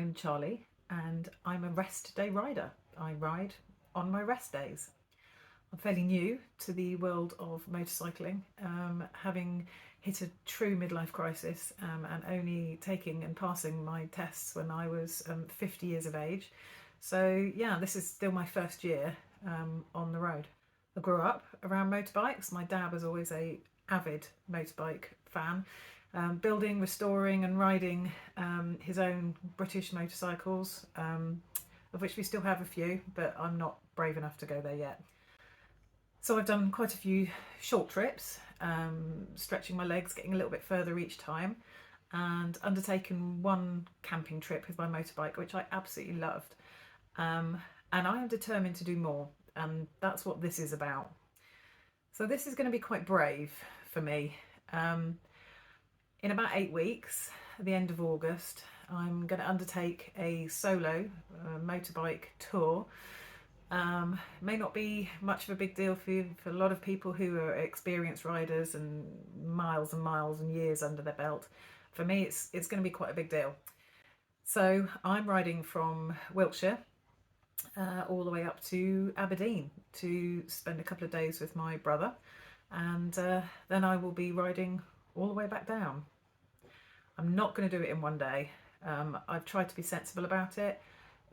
I'm Charlie and I'm a rest day rider. I ride on my rest days. I'm fairly new to the world of motorcycling, having hit a true midlife crisis and only taking and passing my tests when I was 50 years of age. So yeah, this is still my first year on the road. I grew up around motorbikes. My dad was always a avid motorbike fan, building, restoring and riding his own British motorcycles, of which we still have a few, but I'm not brave enough to go there yet. So I've done quite a few short trips, stretching my legs, getting a little bit further each time, and undertaken one camping trip with my motorbike, which I absolutely loved. And I am determined to do more, and that's what this is about. So this is going to be quite brave for me. In about 8 weeks, at the end of August, I'm going to undertake a solo motorbike tour. May not be much of a big deal for a lot of people who are experienced riders and miles and years under their belt. For me, it's going to be quite a big deal. So I'm riding from Wiltshire all the way up to Aberdeen to spend a couple of days with my brother, and then I will be riding all the way back down. I'm not going to do it in one day. I've tried to be sensible about it.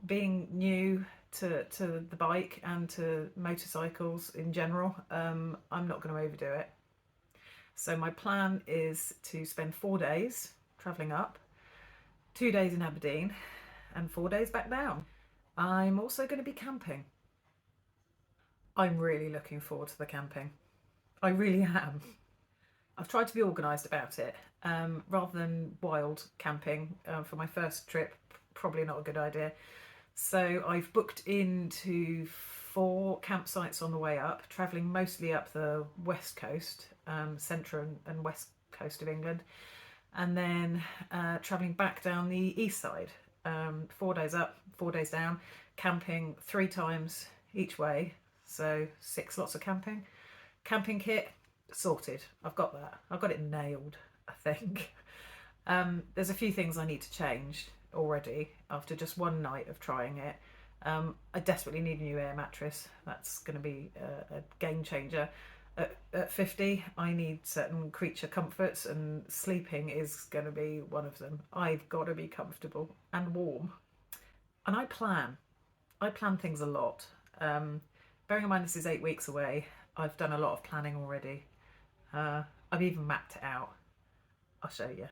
Being new to the bike and to motorcycles in general, I'm not going to overdo it. So my plan is to spend 4 days travelling up, 2 days in Aberdeen and 4 days back down. I'm also going to be camping. I'm really looking forward to the camping. I really am. I've tried to be organised about it, rather than wild camping for my first trip. Probably not a good idea. So I've booked into 4 campsites on the way up, travelling mostly up the west coast, central and west coast of England, and then travelling back down the east side. 4 days up, 4 days down, camping 3 times each way, so 6 lots of camping. Camping kit sorted. I've got that. I've got it nailed, I think. There's a few things I need to change already after just one night of trying it. I desperately need a new air mattress. That's going to be a game changer. At 50, I need certain creature comforts, and sleeping is going to be one of them. I've got to be comfortable and warm. And I plan things a lot. Bearing in mind this is 8 weeks away, I've done a lot of planning already. I've even mapped it out. I'll show you.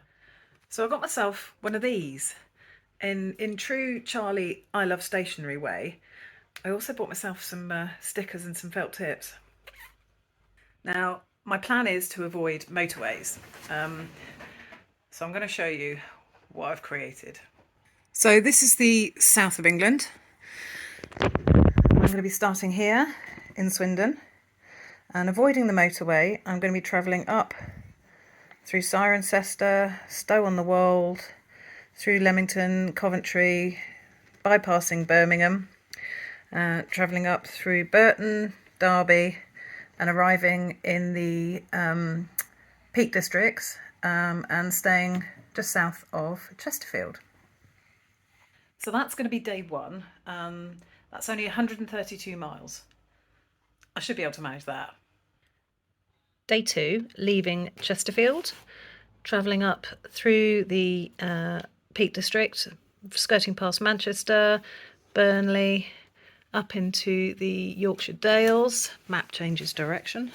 So I got myself one of these. In true Charlie I love stationery way, I also bought myself some stickers and some felt tips. Now my plan is to avoid motorways, so I'm going to show you what I've created. So this is the south of England. I'm going to be starting here in Swindon, and avoiding the motorway I'm going to be travelling up through Cirencester, Stow-on-the-Wold, through Leamington, Coventry, bypassing Birmingham, travelling up through Burton, Derby, and arriving in the Peak Districts, and staying just south of Chesterfield. So that's going to be day 1. That's only 132 miles. I should be able to manage that. Day 2, leaving Chesterfield, travelling up through the Peak District, skirting past Manchester, Burnley, up into the Yorkshire Dales. Map changes direction.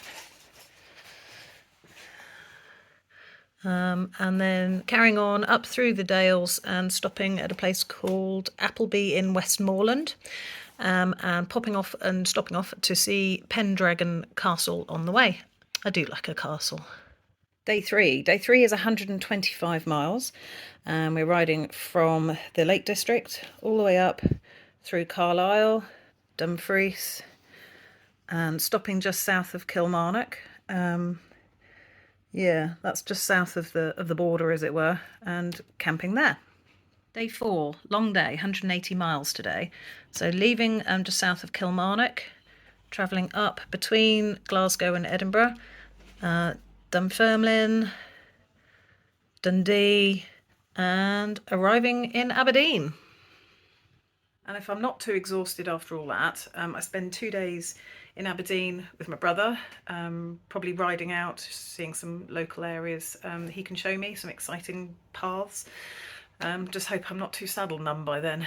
And then carrying on up through the Dales and stopping at a place called Appleby in Westmoreland, and popping off and stopping off to see Pendragon Castle on the way. I do like a castle. Day 3 is 125 miles, and we're riding from the Lake District all the way up through Carlisle, Dumfries, and stopping just south of Kilmarnock. Yeah, that's just south of the border, as it were, and camping there. Day 4, long day, 180 miles today. So leaving just south of Kilmarnock, travelling up between Glasgow and Edinburgh, Dunfermline, Dundee, and arriving in Aberdeen. And if I'm not too exhausted after all that, I spend 2 days in Aberdeen with my brother, probably riding out, seeing some local areas he can show me, some exciting paths. Just hope I'm not too saddle numb by then.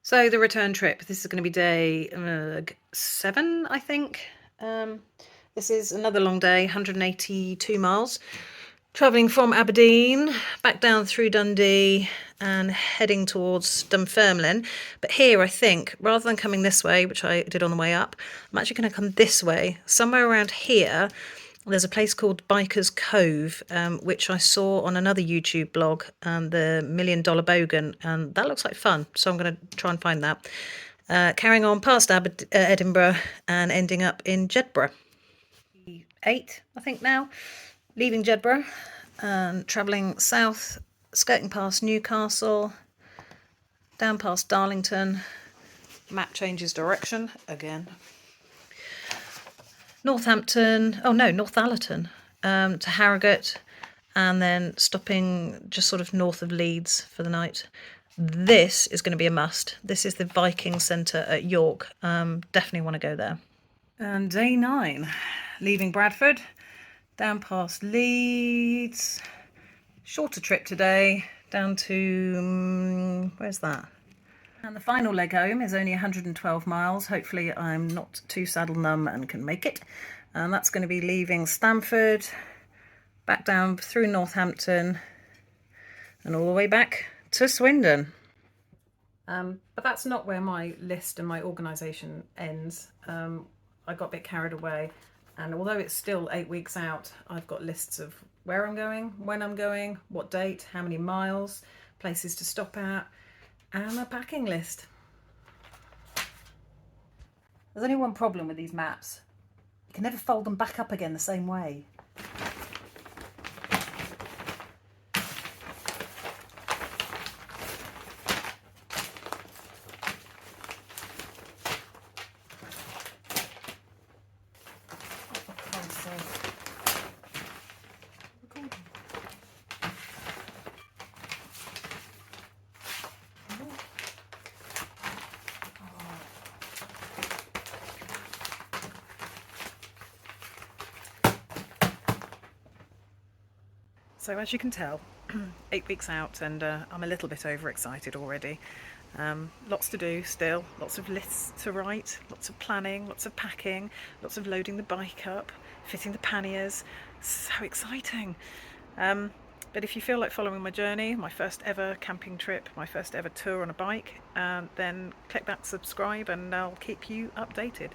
So the return trip, this is going to be day 7, I think. This is another long day, 182 miles. Travelling from Aberdeen, back down through Dundee and heading towards Dunfermline. But here, I think, rather than coming this way, which I did on the way up, I'm actually going to come this way. Somewhere around here, there's a place called Biker's Cove, which I saw on another YouTube blog, the $1 Million Bogan, and that looks like fun. So I'm going to try and find that. Carrying on past Edinburgh and ending up in Jedburgh. 8, I think now. Leaving Jedburgh and travelling south, skirting past Newcastle, down past Darlington. Map changes direction again. Northampton, Northallerton, to Harrogate, and then stopping just sort of north of Leeds for the night. This is going to be a must. This is the Viking Centre at York. Definitely want to go there. And day 9, leaving Bradford, down past Leeds, shorter trip today, down to, where's that? And the final leg home is only 112 miles. Hopefully I'm not too saddle numb and can make it. And that's going to be leaving Stamford, back down through Northampton, and all the way back to Swindon. But that's not where my list and my organisation ends. I got a bit carried away. And although it's still 8 weeks out, I've got lists of where I'm going, when I'm going, what date, how many miles, places to stop at, and a packing list. There's only one problem with these maps. You can never fold them back up again the same way. So as you can tell, 8 weeks out and I'm a little bit overexcited already. Lots to do still, lots of lists to write, lots of planning, lots of packing, lots of loading the bike up, fitting the panniers. So exciting. But if you feel like following my journey, my first ever camping trip, my first ever tour on a bike, then click that subscribe and I'll keep you updated.